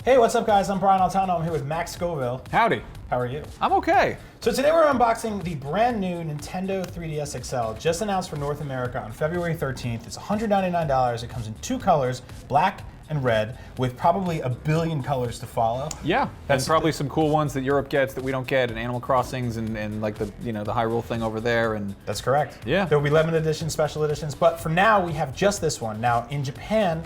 Hey, what's up, guys? I'm Brian Altano. I'm here with Max Scoville. Howdy. How are you? I'm okay. So today we're unboxing the brand new Nintendo 3DS XL, just announced for North America on February 13th. It's $199. It comes in two colors, black and red, with probably a billion colors to follow. Yeah, and probably some cool ones that Europe gets that we don't get, and Animal Crossings and like the the Hyrule thing over there. And that's correct. Yeah. There will be limited editions, special editions, but for now we have just this one. Now in Japan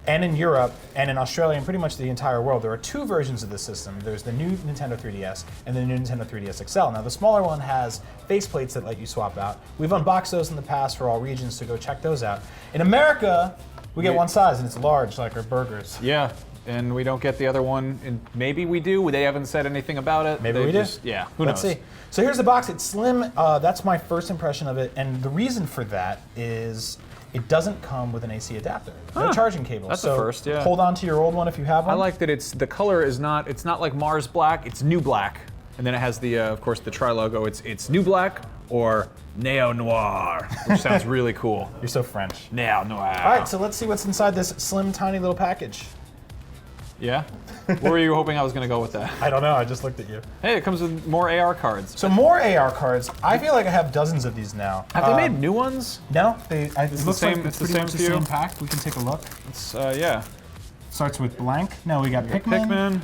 and in Europe and in Australia and pretty much the entire world, there are two versions of this system. There's the new Nintendo 3DS and the new Nintendo 3DS XL. Now the smaller one has faceplates that let you swap out. We've unboxed those in the past for all regions, so go check those out. In America, we get one size and it's large, like our burgers. Yeah, and we don't get the other one, and maybe we do. They haven't said anything about it. Maybe we do. Yeah, who knows? Let's see. So here's the box. It's slim. That's my first impression of it, and the reason for that is it doesn't come with an AC adapter. No charging cable. That's so the first, yeah. Hold on to your old one if you have one. I like that the color is not, it's not like Mars black, it's new black. And then it has the, of course, the tri-logo. It's new black or neo-noir, which sounds really cool. You're so French. Neo-noir. All right, so let's see what's inside this slim, tiny little package. Yeah? Where were you hoping I was going to go with that? I don't know, I just looked at you. Hey, it comes with more AR cards. So more AR cards. I feel like I have dozens of these now. Have they made new ones? No, it looks like it's the pretty same much the few? same pack. We can take a look. It's, yeah. Starts with blank. No, we got Pikmin.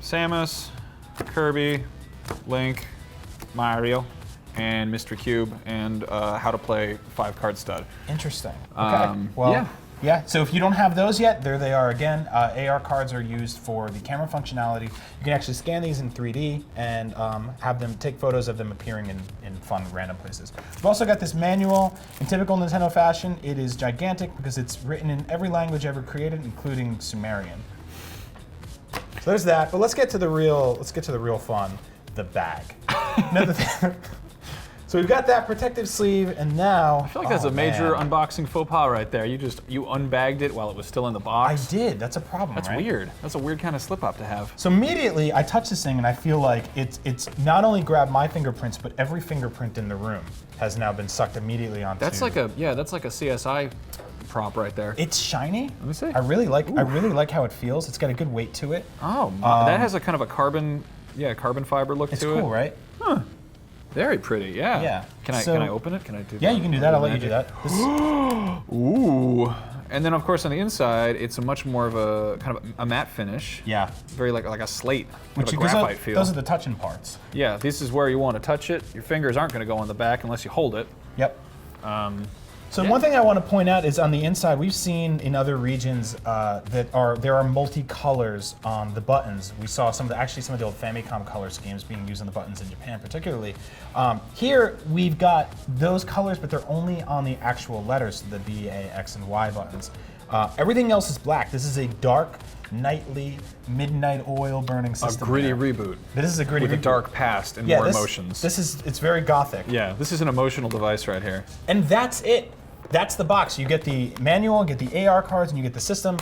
Samus, Kirby, Link, Mario, and Mr. Cube, and how to play 5-card stud. Interesting. Okay. Well, yeah. So if you don't have those yet, there they are again. AR cards are used for the camera functionality. You can actually scan these in 3D and have them take photos of them appearing in fun random places. We've also got this manual. In typical Nintendo fashion, it is gigantic because it's written in every language ever created, including Sumerian. So there's that. But let's get to the real. Let's get to the real fun. The bag. So we've got that protective sleeve, and now I feel like that's a major unboxing faux pas right there. You unbagged it while it was still in the box. I did. That's a problem. That's weird. That's a weird kind of slip up to have. So immediately I touch this thing and I feel like it's not only grabbed my fingerprints, but every fingerprint in the room has now been sucked immediately onto. That's like a CSI prop right there. It's shiny. Let me see. I really like how it feels. It's got a good weight to it. Oh, that has a kind of a carbon fiber look to it. It's cool, right? Huh. Very pretty, yeah. Yeah. Can I open it? Can I do that? Yeah, you can do that. I'll let you do that. Ooh. And then of course on the inside, it's a much more of a kind of a matte finish. Yeah. Very like a slate, Which kind of a graphite feel. Those are the touching parts. Yeah, this is where you want to touch it. Your fingers aren't going to go on the back unless you hold it. Yep. So one thing I want to point out is on the inside, we've seen in other regions there are multi-colors on the buttons. We saw some of the old Famicom color schemes being used on the buttons in Japan particularly. Here we've got those colors, but they're only on the actual letters, the B, A, X, and Y buttons. Everything else is black. This is a dark, nightly, midnight oil burning system. A gritty reboot. This is a gritty with reboot. a dark past and more emotions. It's very gothic. Yeah, this is an emotional device right here. And that's it. That's the box. You get the manual, get the AR cards, and you get the system.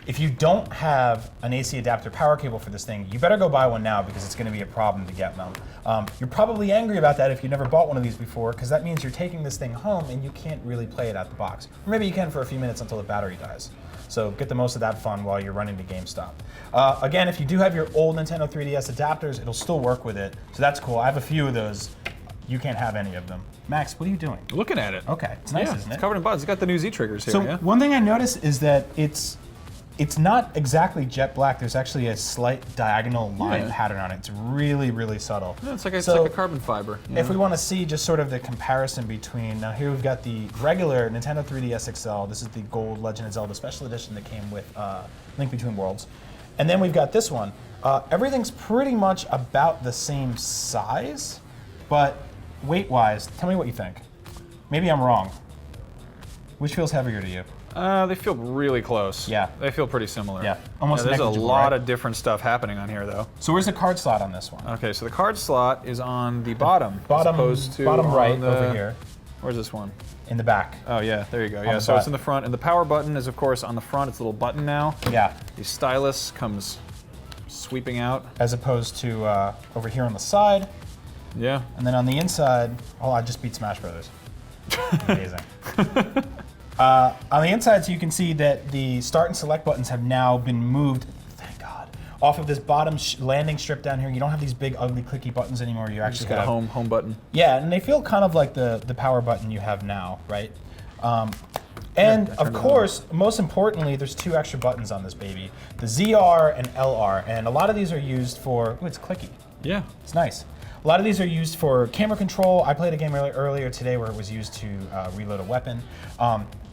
If you don't have an AC adapter power cable for this thing, you better go buy one now because it's going to be a problem to get them. You're probably angry about that if you've never bought one of these before, because that means you're taking this thing home and you can't really play it out the box. Or maybe you can for a few minutes until the battery dies. So get the most of that fun while you're running to GameStop. Again, if you do have your old Nintendo 3DS adapters, it'll still work with it. So that's cool. I have a few of those. You can't have any of them. Max, what are you doing? Looking at it. Okay, it's nice, isn't it? It's covered in buttons. It's got the new Z triggers here. So yeah? one thing I noticed is that it's not exactly jet black. There's actually a slight diagonal line pattern on it. It's really, really subtle. Yeah, it's like a carbon fiber. If we want to see just sort of the comparison between, now here we've got the regular Nintendo 3DS XL. This is the Gold Legend of Zelda Special Edition that came with Link Between Worlds. And then we've got this one. Everything's pretty much about the same size, but weight-wise, tell me what you think. Maybe I'm wrong. Which feels heavier to you? They feel really close. Yeah. They feel pretty similar. Yeah, almost there's a negligible, lot right? of different stuff happening on here, though. So where's the card slot on this one? Okay, so the card slot is on the bottom. Bottom, as opposed to bottom right the, over here. Where's this one? In the back. Oh yeah, there you go. On Yeah, the so butt. it's in the front, and the power button is of course on the front. It's a little button now. Yeah. The stylus comes sweeping out. As opposed to over here on the side. Yeah. And then on the inside, oh, I just beat Smash Brothers. Amazing. On the inside, so you can see that the start and select buttons have now been moved. Thank God. off of this bottom landing strip down here. You don't have these big, ugly, clicky buttons anymore. You actually Just got a home button. Yeah, and they feel kind of like the power button you have now, right? And of course, most importantly, there's 2 extra buttons on this baby, the ZR and LR, and a lot of these are used for, ooh, it's clicky. Yeah. It's nice. A lot of these are used for camera control. I played a game earlier today where it was used to reload a weapon.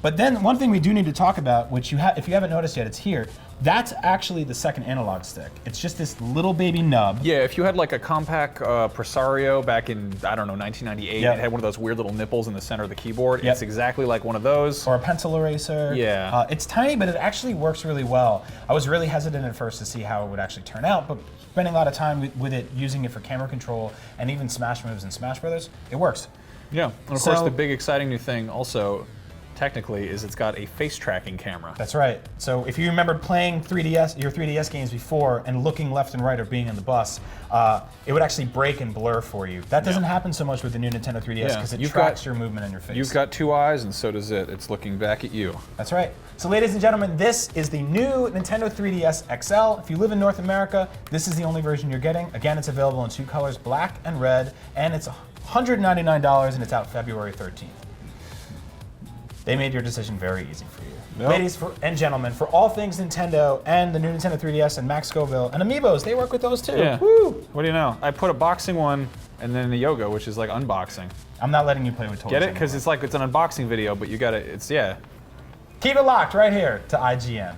But then one thing we do need to talk about, which if you haven't noticed yet, it's here. That's actually the second analog stick. It's just this little baby nub. Yeah, if you had like a compact Presario back in, I don't know, 1998, Yep. it had one of those weird little nipples in the center of the keyboard. Yep. It's exactly like one of those. Or a pencil eraser. Yeah. It's tiny, but it actually works really well. I was really hesitant at first to see how it would actually turn out, but spending a lot of time with it, using it for camera control, and even smash moves in Smash Brothers, it works. Yeah, and of course the big exciting new thing also, technically, is it's got a face tracking camera. That's right. So if you remember playing your 3DS games before and looking left and right or being on the bus, it would actually break and blur for you. That doesn't happen so much with the new Nintendo 3DS because it tracks your movement in your face. You've got 2 eyes, and so does it. It's looking back at you. That's right. So ladies and gentlemen, this is the new Nintendo 3DS XL. If you live in North America, this is the only version you're getting. Again, it's available in 2 colors, black and red, and it's $199 and it's out February 13th. They made your decision very easy for you. Yep. Ladies and gentlemen, for all things Nintendo and the new Nintendo 3DS and Max Scoville and Amiibos, they work with those too. Yeah. Woo! What do you know? I put a boxing one and then a yoga, which is like unboxing. I'm not letting you play with toys. Get it? Because it's like it's an unboxing video, but you gotta, yeah. Keep it locked right here to IGN.